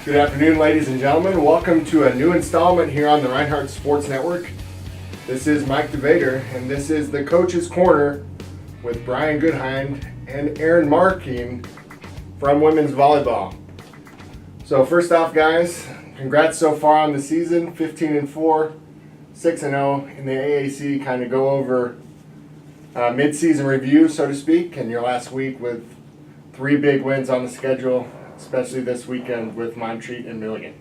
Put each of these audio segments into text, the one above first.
Good afternoon, ladies and gentlemen. Welcome to a new installment here on the Reinhardt Sports Network. This is Mike DeVader, and this is the Coach's Corner with Brian Goodhind and Erinn Marroquin from women's volleyball. So first off, guys, congrats so far on the season, 15-4, 6-0 in the AAC. Kind of go over mid-season review, so to speak, and your last week with 3 big wins on the schedule, especially this weekend with Montreat and Milligan.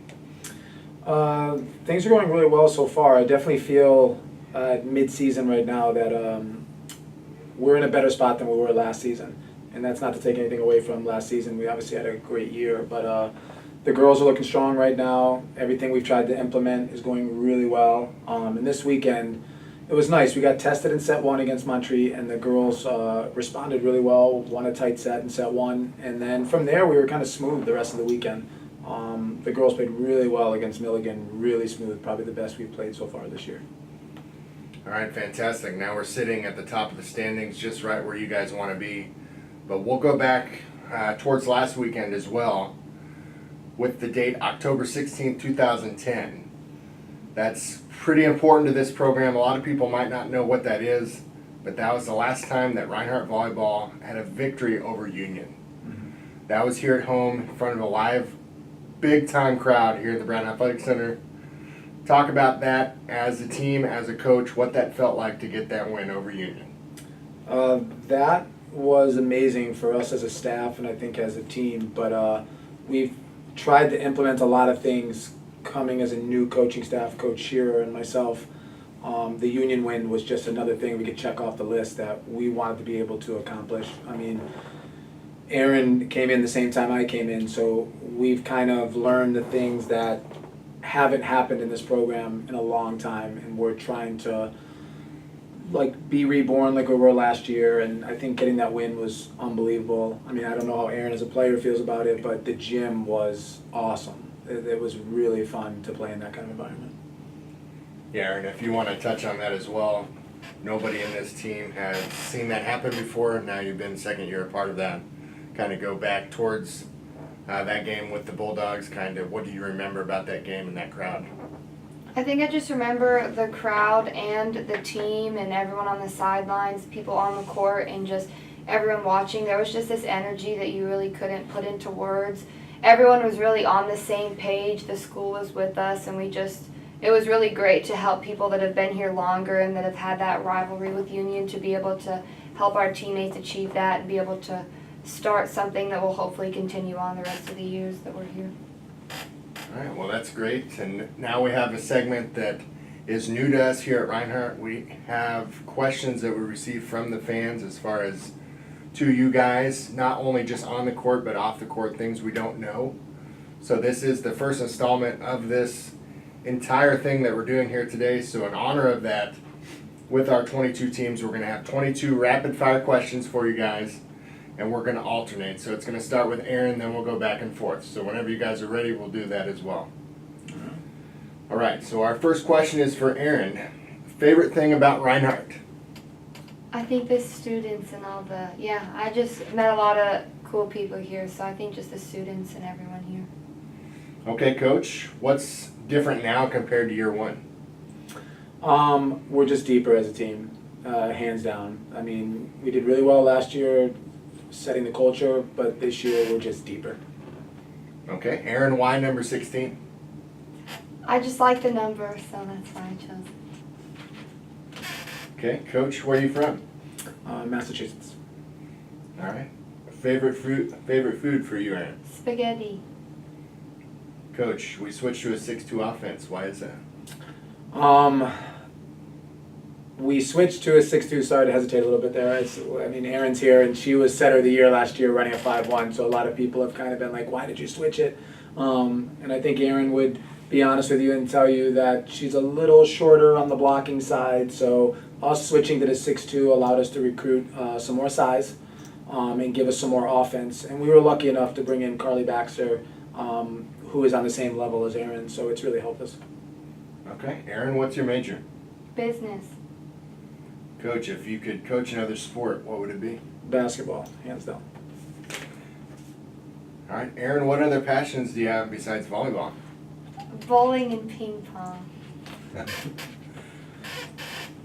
Things are going really well so far. I definitely feel mid-season right now that we're in a better spot than we were last season. And that's not to take anything away from last season. We obviously had a great year, but the girls are looking strong right now. Everything we've tried to implement is going really well. And this weekend, it was nice. We got tested in set 1 against Montreat, and the girls responded really well, won a tight set in set 1. And then from there, we were kind of smooth the rest of the weekend. The girls played really well against Milligan, really smooth, probably the best we've played so far this year. All right, fantastic. Now we're sitting at the top of the standings, just right where you guys want to be. But we'll go back towards last weekend as well with the date October 16, 2010. That's pretty important to this program. A lot of people might not know what that is, but that was the last time that Reinhardt Volleyball had a victory over Union. Mm-hmm. That was here at home in front of a live, big-time crowd here at the Brown Athletic Center. Talk about that as a team, as a coach, what that felt like to get that win over Union. That was amazing for us as a staff and I think as a team, but we've tried to implement a lot of things coming as a new coaching staff, Coach Shearer and myself. The Union win was just another thing we could check off the list that we wanted to be able to accomplish. I mean, Erinn came in the same time I came in, so we've kind of learned the things that haven't happened in this program in a long time, and we're trying to be reborn like we were last year, and I think getting that win was unbelievable. I mean, I don't know how Erinn as a player feels about it, but the gym was awesome. It was really fun to play in that kind of environment. Yeah, and if you want to touch on that as well, nobody in this team has seen that happen before. Now you've been second year a part of that. Kind of go back towards that game with the Bulldogs. Kind of what do you remember about that game and that crowd? I think I just remember the crowd and the team and everyone on the sidelines, people on the court, and just everyone watching. There was just this energy that you really couldn't put into words. Everyone was really on the same page. The school was with us, and it was really great to help people that have been here longer and that have had that rivalry with Union to be able to help our teammates achieve that and be able to start something that will hopefully continue on the rest of the years that we're here. All right, well, that's great. And now we have a segment that is new to us here at Reinhardt. We have questions that we receive from the fans as far as to you guys, not only just on the court, but off the court, things we don't know. So this is the first installment of this entire thing that we're doing here today. So in honor of that, with our 22 teams, we're going to have 22 rapid-fire questions for you guys, and we're going to alternate. So it's going to start with Erinn, then we'll go back and forth. So whenever you guys are ready, we'll do that as well. All right, so our first question is for Erinn. Favorite thing about Reinhardt? I think the students and I just met a lot of cool people here, so I think just the students and everyone here. Okay, Coach, what's different now compared to year 1? We're just deeper as a team, hands down. I mean, we did really well last year setting the culture, but this year we're just deeper. Okay, Erinn, why number 16? I just like the number, so that's why I chose it. Okay, Coach, where are you from? Massachusetts. All right. Favorite food for you, Erinn? Spaghetti. Coach, we switched to a 6-2 offense. Why is that? We switched to a 6-2. Sorry to hesitate a little bit there. Erinn's here, and she was setter of the year last year running a 5-1, so a lot of people have kind of been like, why did you switch it? And I think Erinn would be honest with you and tell you that she's a little shorter on the blocking side, so us switching to the 6-2 allowed us to recruit some more size and give us some more offense. And we were lucky enough to bring in Carly Baxter, who is on the same level as Erinn, so it's really helped us. Okay. Erinn, what's your major? Business. Coach, if you could coach another sport, what would it be? Basketball, hands down. All right, Erinn, what other passions do you have besides volleyball? Bowling and ping pong.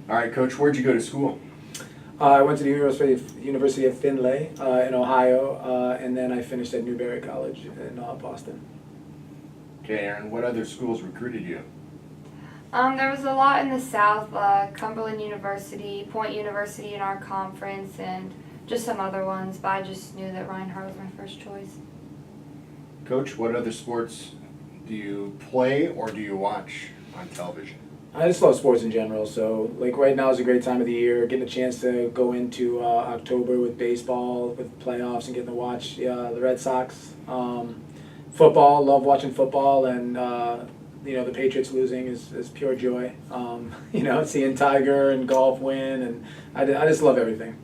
All right, Coach, where'd you go to school? I went to the University of Findlay in Ohio, and then I finished at Newberry College in Boston. Okay, Erinn, what other schools recruited you? There was a lot in the South, Cumberland University, Point University in our conference, and just some other ones, but I just knew that Reinhardt was my first choice. Coach, what other sports do you play or do you watch on television? I just love sports in general, so like right now is a great time of the year, getting a chance to go into October with baseball, with playoffs, and getting to watch the Red Sox. Football, love watching football, and the Patriots losing is pure joy. Seeing Tiger and golf win, and I just love everything.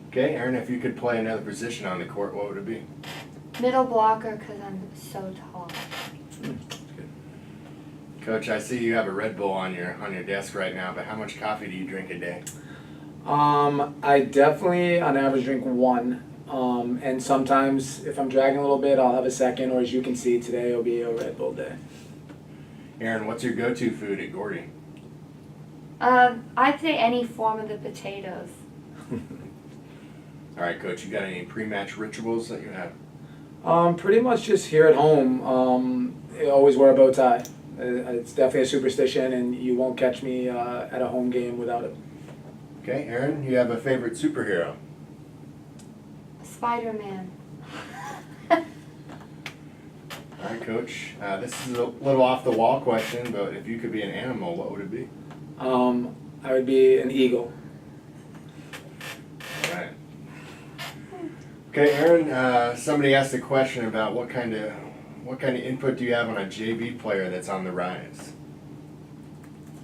Okay, Erinn, if you could play another position on the court, what would it be? Middle blocker, because I'm so tall. Coach, I see you have a Red Bull on your desk right now, but how much coffee do you drink a day? I definitely, on average, drink one. And sometimes, if I'm dragging a little bit, I'll have a second, or as you can see, today will be a Red Bull day. Erinn, what's your go-to food at Gordy? I'd say any form of the potatoes. All right, Coach, you got any pre-match rituals that you have? Pretty much just here at home. I always wear a bow tie. It's definitely a superstition, and you won't catch me at a home game without it. Okay, Erinn, you have a favorite superhero? Spider-Man. All right, Coach. This is a little off-the-wall question, but if you could be an animal, what would it be? I would be an eagle. All right. Okay, Erinn, somebody asked a question about what kind of input do you have on a JV player that's on the rise?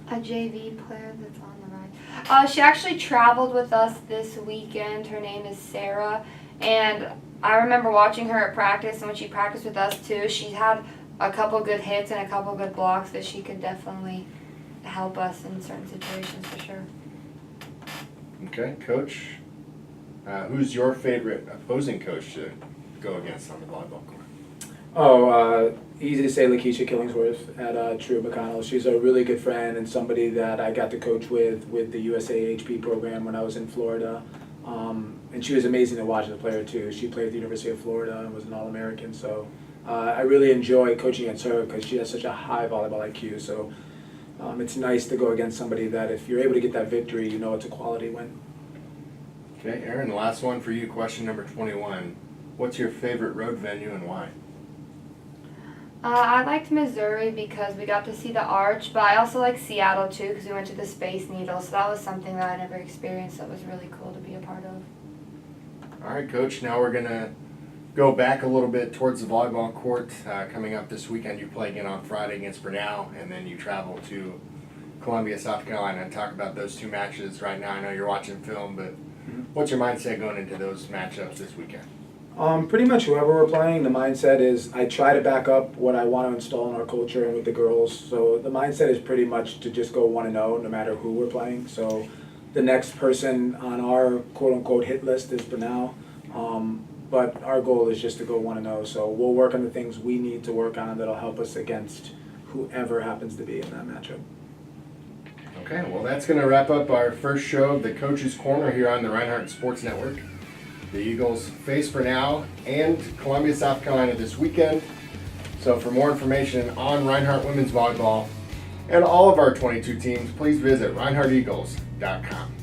A JV player that's on the rise. She actually traveled with us this weekend. Her name is Sarah, and I remember watching her at practice, and when she practiced with us too, she had a couple good hits and a couple good blocks that she could definitely help us in certain situations for sure. Okay, Coach. Who's your favorite opposing coach to go against on the volleyball court? Easy to say Lakeisha Killingsworth at True McConnell. She's a really good friend and somebody that I got to coach with the USAHP program when I was in Florida. And she was amazing to watch as a player too. She played at the University of Florida and was an All-American. So I really enjoy coaching against her because she has such a high volleyball IQ. So it's nice to go against somebody that if you're able to get that victory, you know it's a quality win. Okay, Erinn, the last one for you, question number 21. What's your favorite road venue and why? I liked Missouri because we got to see the arch, but I also like Seattle too because we went to the Space Needle, so that was something that I never experienced that was really cool to be a part of. All right, Coach, now we're going to go back a little bit towards the volleyball court. Coming up this weekend, you play again on Friday against Brenau, and then you travel to Columbia, South Carolina, and talk about those two matches right now. I know you're watching film, but what's your mindset going into those matchups this weekend? Pretty much whoever we're playing, the mindset is I try to back up what I want to install in our culture and with the girls. So the mindset is pretty much to just go 1-0 no matter who we're playing. So the next person on our quote-unquote hit list is Brenau. But our goal is just to go 1-0. So we'll work on the things we need to work on that'll help us against whoever happens to be in that matchup. Okay, well that's going to wrap up our first show of the Coach's Corner here on the Reinhardt Sports Network. The Eagles face Brenau and Columbia, South Carolina this weekend. So for more information on Reinhardt Women's Volleyball and all of our 22 teams, please visit ReinhardtEagles.com.